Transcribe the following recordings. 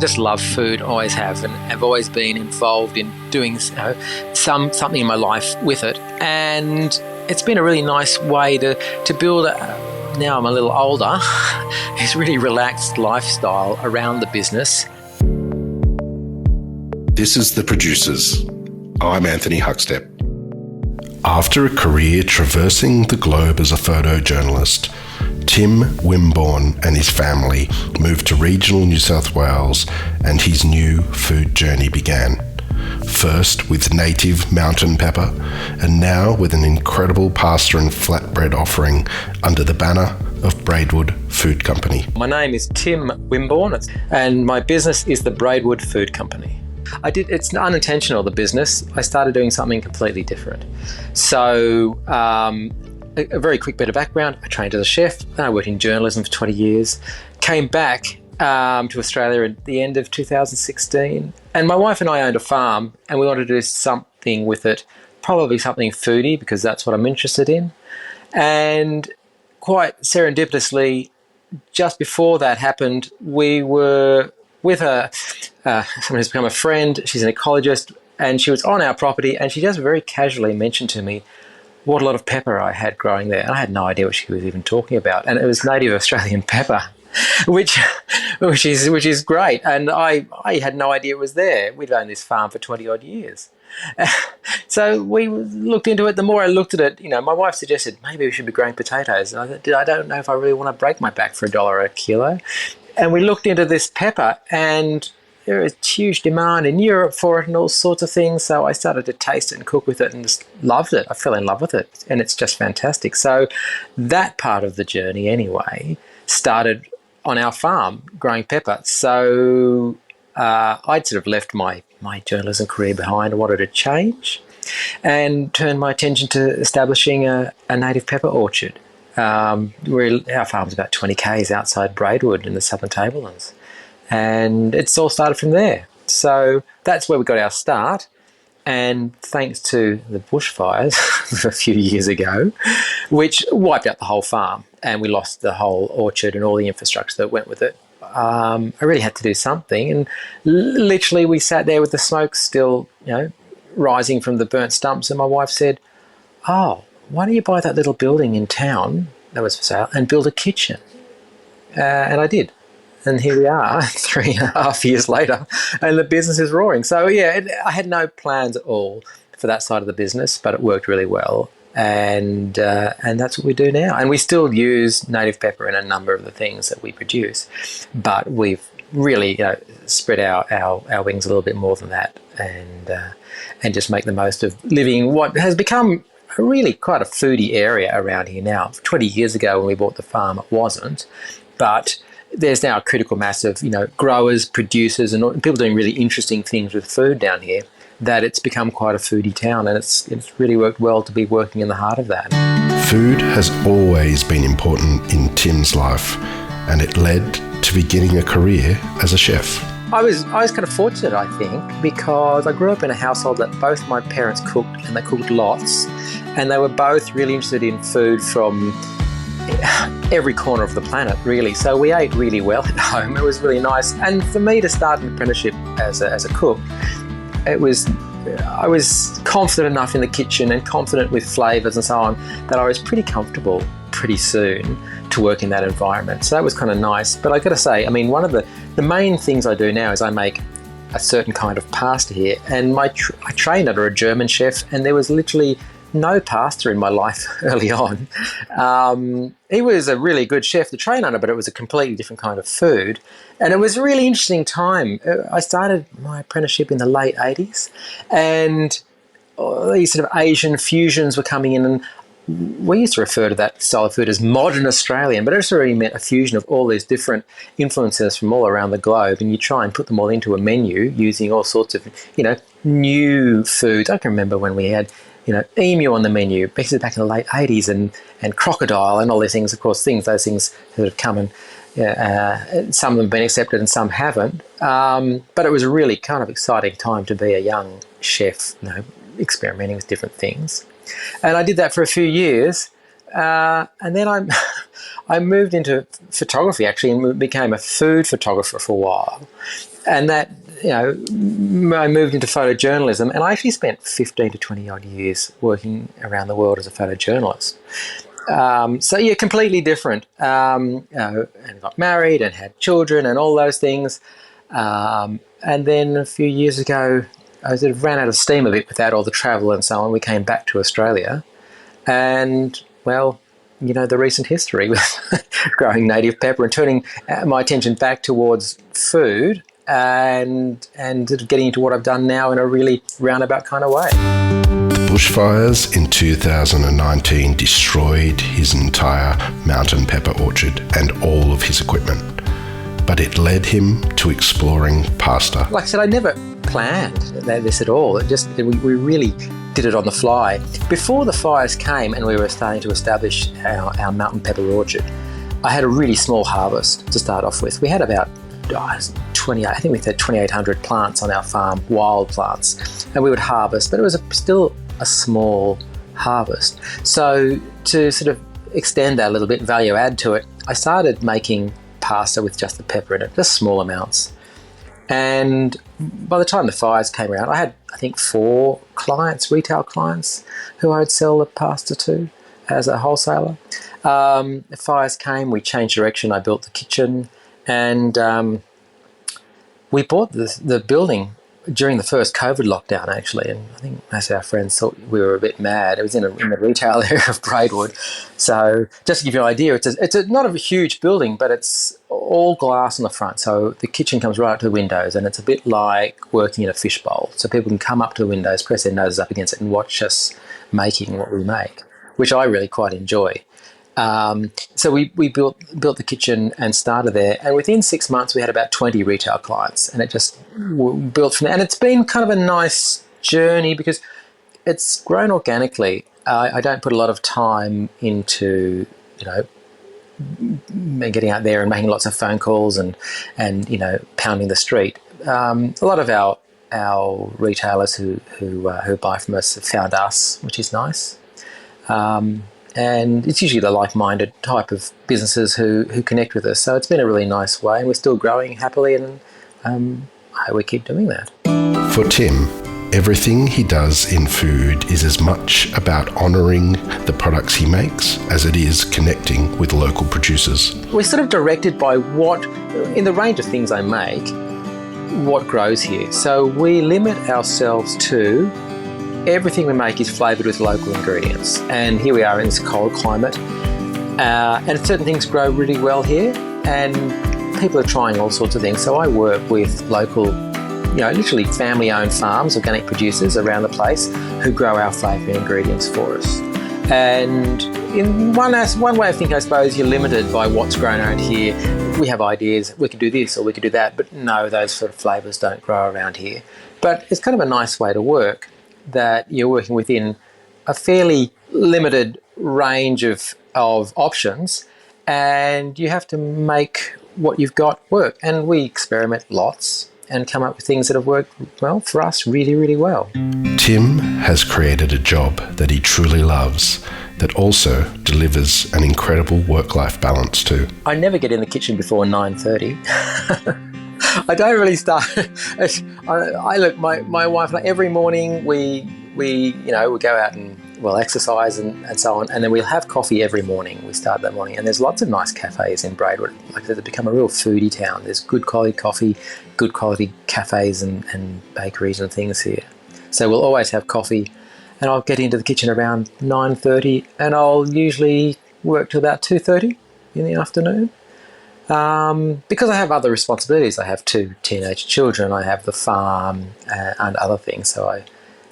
just love food, always have, and have always been involved in doing something in my life with it. And it's been a really nice way to build now I'm a little older, it's really relaxed lifestyle around the business. This is The Producers. I'm Anthony Huckstep. After a career traversing the globe as a photojournalist, Tim Wimborne and his family moved to regional New South Wales, and his new food journey began. First with native mountain pepper, and now with an incredible pasta and flatbread offering under the banner of Braidwood Food Company. My name is Tim Wimborne, and my business is the Braidwood Food Company. It's unintentional, the business. I started doing something completely different. So, a very quick bit of background. I trained as a chef, then I worked in journalism for 20 years, came back to Australia at the end of 2016. And my wife and I owned a farm, and we wanted to do something with it, probably something foodie, because that's what I'm interested in. And quite serendipitously, just before that happened, we were with someone who's become a friend. She's an ecologist, and she was on our property, and she just very casually mentioned to me what a lot of pepper I had growing there. And I had no idea what she was even talking about. And it was native Australian pepper, which is great. And I had no idea it was there. We'd owned this farm for 20 odd years. So we looked into it. The more I looked at it, my wife suggested maybe we should be growing potatoes. And I thought, I don't know if I really want to break my back for $1 a kilo. And we looked into this pepper, and there is huge demand in Europe for it and all sorts of things. So I started to taste it and cook with it and just loved it. I fell in love with it, and it's just fantastic. So that part of the journey anyway started on our farm growing pepper. So I'd sort of left my journalism career behind. I wanted to change and turned my attention to establishing a native pepper orchard. Our farm's about 20 k's outside Braidwood in the Southern Tablelands. And it's all started from there. So that's where we got our start. And thanks to the bushfires a few years ago, which wiped out the whole farm, and we lost the whole orchard and all the infrastructure that went with it, I really had to do something. And literally we sat there with the smoke still, rising from the burnt stumps. And my wife said, "Oh, why don't you buy that little building in town that was for sale and build a kitchen?" And I did. And here we are 3.5 years later, and the business is roaring. So yeah, I had no plans at all for that side of the business, but it worked really well. And that's what we do now. And we still use native pepper in a number of the things that we produce, but we've really spread our wings a little bit more than that, and just make the most of living what has become really quite a foodie area around here now. 20 years ago when we bought the farm, it wasn't, but there's now a critical mass of growers, producers, and people doing really interesting things with food down here, that it's become quite a foodie town, and it's really worked well to be working in the heart of that. Food has always been important in Tim's life, and it led to beginning a career as a chef. I was kind of fortunate, I think, because I grew up in a household that both my parents cooked, and they cooked lots, and they were both really interested in food from every corner of the planet, really. So we ate really well at home. It was really nice. And for me to start an apprenticeship as a cook, I was confident enough in the kitchen and confident with flavours and so on that I was pretty comfortable pretty soon to work in that environment. So that was kind of nice. But I got to say, one of the main things I do now is I make a certain kind of pasta here. And I trained under a German chef, and there was literally no pasta in my life early on. He was a really good chef to train under, but it was a completely different kind of food. And it was a really interesting time. I started my apprenticeship in the late 80s, and these sort of Asian fusions were coming in, and we used to refer to that style of food as modern Australian, but it just really meant a fusion of all these different influences from all around the globe, and you try and put them all into a menu using all sorts of, new foods. I can remember when we had emu on the menu, back in the late 80s, and crocodile and all these things. Of course, those things that have come and some of them have been accepted and some haven't. But it was a really kind of exciting time to be a young chef, experimenting with different things. And I did that for a few years. And then I moved into photography actually and became a food photographer for a while. And that, I moved into photojournalism, and I actually spent 15 to 20 odd years working around the world as a photojournalist. Completely different. And got married and had children and all those things. And then a few years ago, I sort of ran out of steam a bit with that, all the travel and so on. We came back to Australia, and the recent history with growing native pepper and turning my attention back towards food and sort of getting into what I've done now in a really roundabout kind of way. The bushfires in 2019 destroyed his entire mountain pepper orchard and all of his equipment, but it led him to exploring pasta. Like I said, I never planned this at all. We really did it on the fly. Before the fires came and we were starting to establish our mountain pepper orchard, I had a really small harvest to start off with. We had about 2,800 plants on our farm, wild plants, and we would harvest, but it was still a small harvest. So to sort of extend that a little bit, value add to it, I started making pasta with just the pepper in it, just small amounts. And by the time the fires came around, I had, I think, 4 clients, retail clients, who I'd sell the pasta to as a wholesaler. The fires came, we changed direction, I built the kitchen, and we bought the building during the first COVID lockdown, actually, and I think most of our friends thought we were a bit mad. It was in the retail area of Braidwood. So just to give you an idea, it's not a huge building, but it's all glass on the front. So the kitchen comes right up to the windows, and it's a bit like working in a fishbowl. So people can come up to the windows, press their noses up against it, and watch us making what we make, which I really quite enjoy. So we built the kitchen and started there, and within 6 months we had about 20 retail clients, and it just built from there. And it's been kind of a nice journey because it's grown organically. I don't put a lot of time into getting out there and making lots of phone calls and pounding the street. A lot of our retailers who buy from us have found us, which is nice. And it's usually the like-minded type of businesses who connect with us. So it's been a really nice way, and we're still growing happily, and I hope we keep doing that. For Tim, everything he does in food is as much about honouring the products he makes as it is connecting with local producers. We're sort of directed by what, in the range of things I make, what grows here. So we limit ourselves to everything we make is flavoured with local ingredients, and here we are in this cold climate, and certain things grow really well here, and people are trying all sorts of things. So I work with local, literally family-owned farms, organic producers around the place who grow our flavoured ingredients for us. And in one way of thinking, I suppose, you're limited by what's grown around here. We have ideas, we could do this or we could do that, but no, those sort of flavours don't grow around here. But it's kind of a nice way to work, that you're working within a fairly limited range of options, and you have to make what you've got work. And we experiment lots and come up with things that have worked well for us really, really well. Tim has created a job that he truly loves, that also delivers an incredible work-life balance too. I never get in the kitchen before 9:30. I don't really start. My wife, like every morning we go out and exercise and so on, and then we'll have coffee every morning. We start that morning, and there's lots of nice cafes in Braidwood. Like, it's become a real foodie town. There's good quality coffee, good quality cafes and bakeries and things here. So we'll always have coffee, and I'll get into the kitchen around 9:30, and I'll usually work till about 2:30 in the afternoon. Because I have other responsibilities. I have 2 teenage children, I have the farm and other things, so I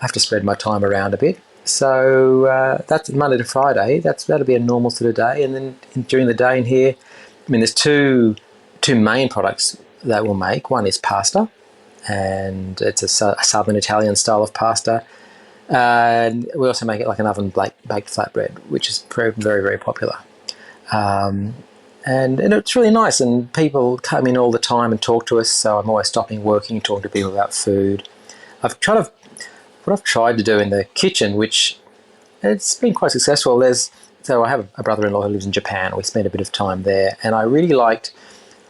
have to spread my time around a bit. So that's Monday to Friday. That'll be a normal sort of day. And then during the day in here, there's two main products that we'll make. One is pasta, and it's a southern Italian style of pasta. And we also make it like an oven-baked flatbread, which is very, very, very popular. And it's really nice, and people come in all the time and talk to us, so I'm always stopping working, talking to people about food. What I've tried to do in the kitchen, which it's been quite successful, there's So I have a brother-in-law who lives in Japan. We spent a bit of time there, and I really liked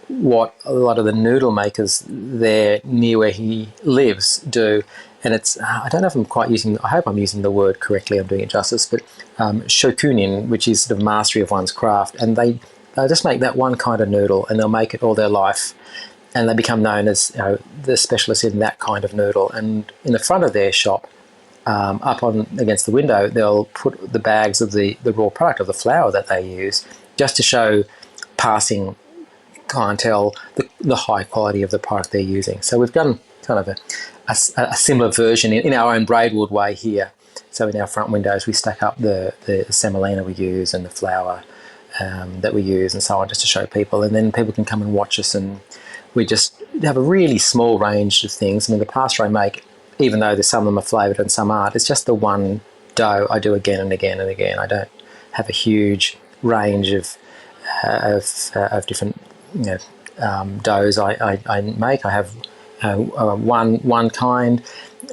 what a lot of the noodle makers there near where he lives do. And it's, I don't know if I'm quite using, I hope I'm using the word correctly, I'm doing it justice, but shokunin, which is sort of mastery of one's craft. And they just make that one kind of noodle, and they'll make it all their life. And they become known as, you know, the specialists in that kind of noodle. And in the front of their shop, up on against the window, they'll put the bags of the raw product of the flour that they use, just to show passing clientele the high quality of the product they're using. So we've done kind of a similar version in our own Braidwood way here. So in our front windows, we stack up the semolina we use and the flour that we use and so on, just to show people. And then people can come and watch us, and we just have a really small range of things. I mean, the pasta I make, even though some of them are flavoured and some aren't, it's just the one dough I do again and again and again. I don't have a huge range of different doughs I make. I have one kind.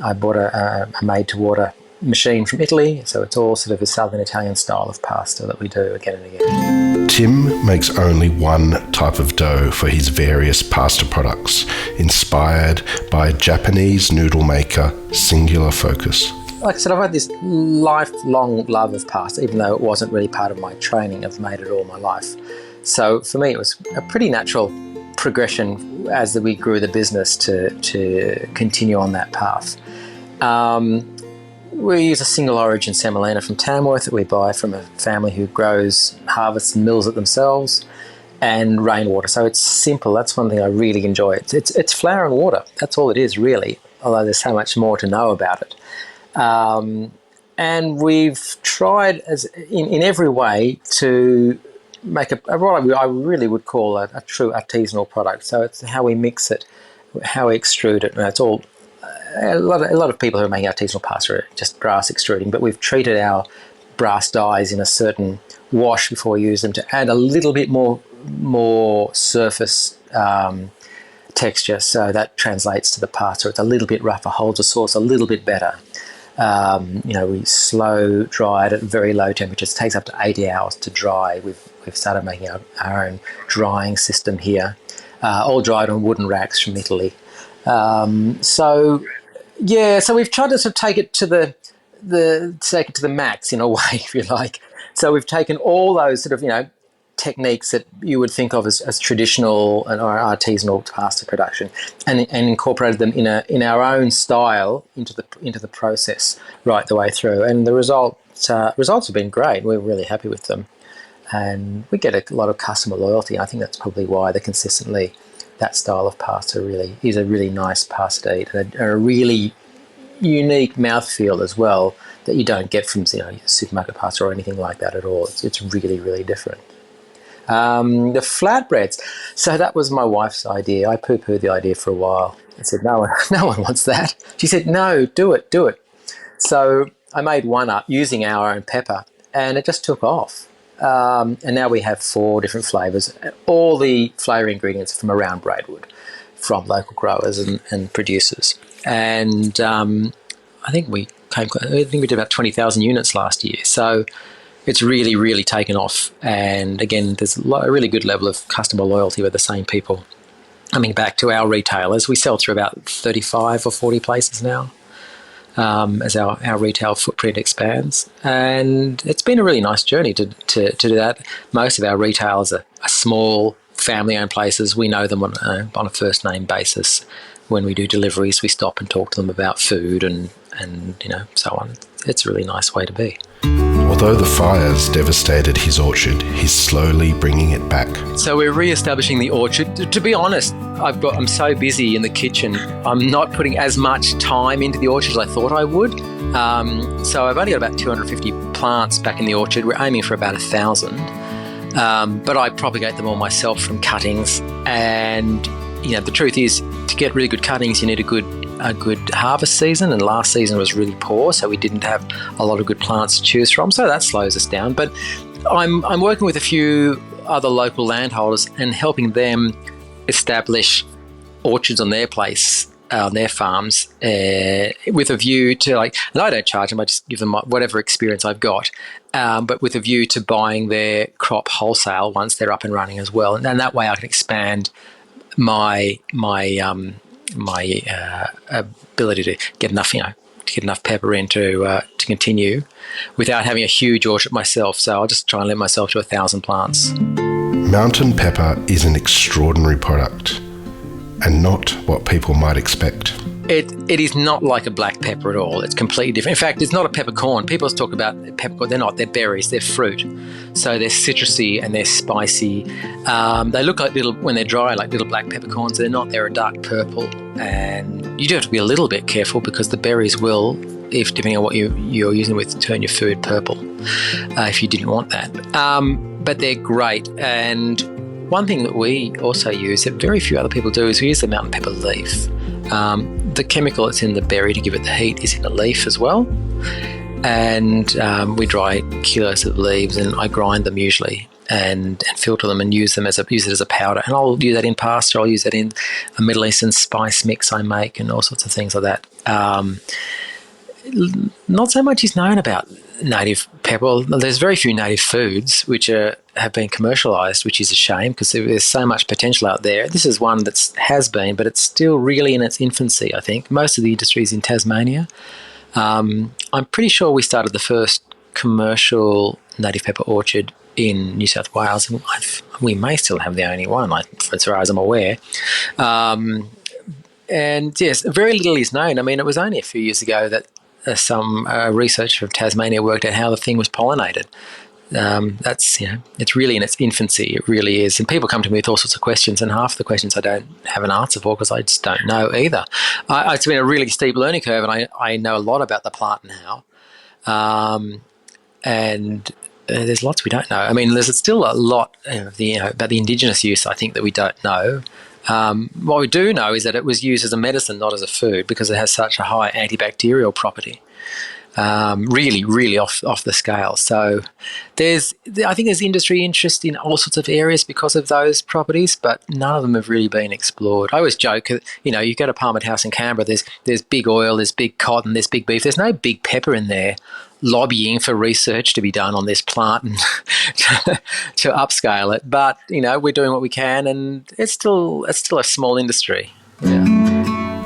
I bought a made-to-order machine from Italy, so it's all sort of a Southern Italian style of pasta that we do again and again. Tim makes only one type of dough for his various pasta products, inspired by Japanese noodle maker Singular Focus. Like I said, I've had this lifelong love of pasta, even though it wasn't really part of my training. I've made it all my life. So for me, it was a pretty natural progression as we grew the business to continue on that path. We use a single origin semolina from Tamworth that we buy from a family who harvests and mills it themselves, and rainwater. So it's simple. That's one thing I really enjoy. It's flour and water. That's all it is, really, although there's so much more to know about it. And we've tried in every way to make what I really would call a true artisanal product. So it's how we mix it, how we extrude it, and it's all. A lot of people who are making artisanal pasta are just brass extruding, but we've treated our brass dies in a certain wash before we use them to add a little bit more surface texture, so that translates to the pasta. It's a little bit rougher, holds the sauce a little bit better. We slow dry it at very low temperatures. It takes up to 80 hours to dry. We've started making our own drying system here, all dried on wooden racks from Italy. So we've tried to sort of take it to the max in a way, if you like. So we've taken all those sort of techniques that you would think of as traditional or artisanal pasta production, and incorporated them in our own style into the process right the way through. And the results have been great. We're really happy with them, and we get a lot of customer loyalty. I think that's probably why that style of pasta really is a really nice pasta to eat, and a really unique mouthfeel as well that you don't get from supermarket pasta or anything like that at all. It's really, really different. The flatbreads. So that was my wife's idea. I poo-pooed the idea for a while. I said, no one wants that. She said, no, do it. So I made one up using our own pepper, and it just took off. And now we have 4 different flavours. All the flavour ingredients are from around Braidwood, from local growers and producers. And I think we did about 20,000 units last year. So it's really, really taken off. And again, there's a really good level of customer loyalty with the same people coming back to our retailers. We sell through about 35 or 40 places now. As our retail footprint expands, and it's been a really nice journey to do that. Most of our retailers are small, family-owned places. We know them on a first-name basis. When we do deliveries, we stop and talk to them about food and so on. It's a really nice way to be. Although the fires devastated his orchard, he's slowly bringing it back. So we're re-establishing the orchard. To be honest, I'm so busy in the kitchen, I'm not putting as much time into the orchard as I thought I would. So I've only got about 250 plants back in the orchard. We're aiming for about 1,000. But I propagate them all myself from cuttings. And the truth is, to get really good cuttings, you need a good harvest season, and last season was really poor, so we didn't have a lot of good plants to choose from, so that slows us down. But I'm working with a few other local landholders and helping them establish orchards on their place on their farms with a view to and I don't charge them, I just give them whatever experience I've got, but with a view to buying their crop wholesale once they're up and running as well. And that way I can expand my ability to get enough pepper in to continue without having a huge orchard myself. So I'll just try and limit myself to 1,000 plants. Mountain pepper is an extraordinary product and not what people might expect. It is not like a black pepper at all. It's completely different. In fact, it's not a peppercorn. People talk about peppercorn. They're not. They're berries. They're fruit. So they're citrusy and they're spicy. They look like when they're dry, like little black peppercorns. They're not. They're a dark purple. And you do have to be a little bit careful because the berries will, depending on what you're using with, turn your food purple if you didn't want that. But they're great. And one thing that we also use that very few other people do is we use the mountain pepper leaf. The chemical that's in the berry to give it the heat is in the leaf as well. And we dry kilos of leaves, and I grind them usually and filter them and use it as a powder. And I'll use that in pasta. I'll use that in a Middle Eastern spice mix I make and all sorts of things like that. Not so much is known about native pepper. Well, there's very few native foods which have been commercialised, which is a shame because there's so much potential out there. This is one that has been, but it's still really in its infancy, I think. Most of the industry is in Tasmania. I'm pretty sure we started the first commercial native pepper orchard in New South Wales, and we may still have the only one, as far as I'm aware. And yes, very little is known. I mean, it was only a few years ago that some research from Tasmania worked out how the thing was pollinated. It's really in its infancy. It really is. And people come to me with all sorts of questions, and half the questions I don't have an answer for because I just don't know either. It's been a really steep learning curve, and I know a lot about the plant now. And there's lots we don't know. I mean, there's still a lot about the indigenous use, I think, that we don't know. What we do know is that it was used as a medicine, not as a food, because it has such a high antibacterial property. Really, really off the scale. So I think there's industry interest in all sorts of areas because of those properties, but none of them have really been explored. I always joke, you go to Parliament House in Canberra, there's big oil, there's big cotton, there's big beef. There's no big pepper in there lobbying for research to be done on this plant and to upscale it. But, we're doing what we can, and it's still a small industry. Yeah.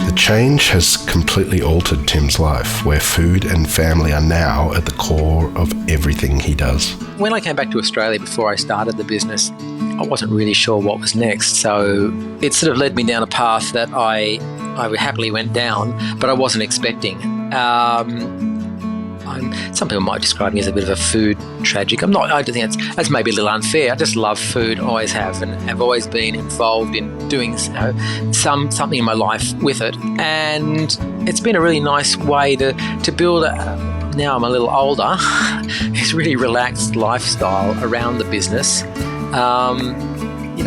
The change has completely altered Tim's life, where food and family are now at the core of everything he does. When I came back to Australia before I started the business, I wasn't really sure what was next. So it sort of led me down a path that I happily went down, but I wasn't expecting. Some people might describe me as a bit of a food tragic. I'm not. I don't think that's maybe a little unfair. I just love food, always have, and have always been involved in doing something in my life with it. And it's been a really nice way to build now I'm a little older, this really relaxed lifestyle around the business.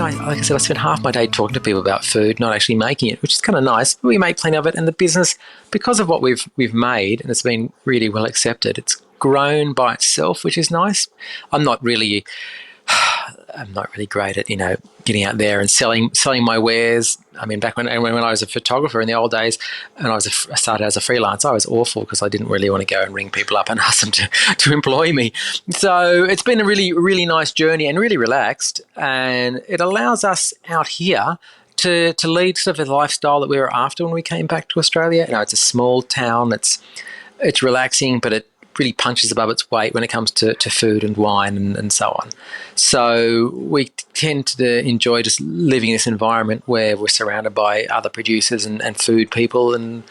Like I said, I spend half my day talking to people about food, not actually making it, which is kind of nice. We make plenty of it, and the business, because of what we've made, and it's been really well accepted, it's grown by itself, which is nice. I'm not really great at getting out there and selling my wares. I mean, back when I was a photographer in the old days, and I started as a freelance, I was awful because I didn't really want to go and ring people up and ask them to employ me. So it's been a really, really nice journey and really relaxed, and it allows us out here to lead sort of the lifestyle that we were after when we came back to Australia. It's a small town. It's relaxing, but it really punches above its weight when it comes to food and wine and so on. So we tend to enjoy just living in this environment where we're surrounded by other producers and food people, and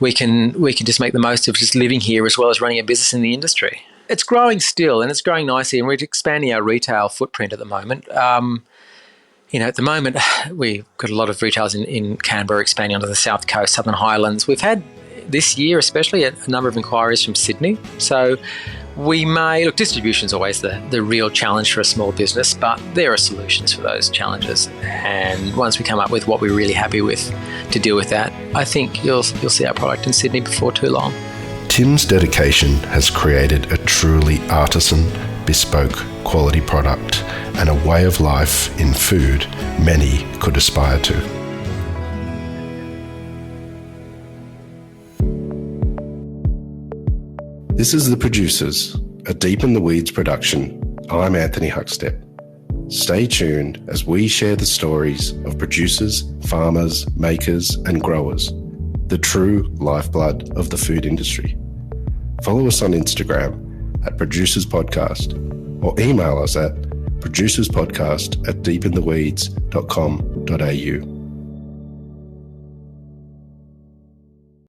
we can just make the most of just living here as well as running a business in the industry. It's growing still, and it's growing nicely, and we're expanding our retail footprint at the moment. At the moment, we've got a lot of retailers in Canberra expanding onto the South Coast, Southern Highlands. We've had this year especially a number of inquiries from Sydney. So distribution is always the real challenge for a small business, but there are solutions for those challenges. And once we come up with what we're really happy with to deal with that, I think you'll see our product in Sydney before too long. Tim's dedication has created a truly artisan, bespoke quality product and a way of life in food many could aspire to. This is The Producers, a Deep in the Weeds production. I'm Anthony Huckstep. Stay tuned as we share the stories of producers, farmers, makers and growers, the true lifeblood of the food industry. Follow us on Instagram at Producers Podcast or email us at producerspodcast@deepintheweeds.com.au.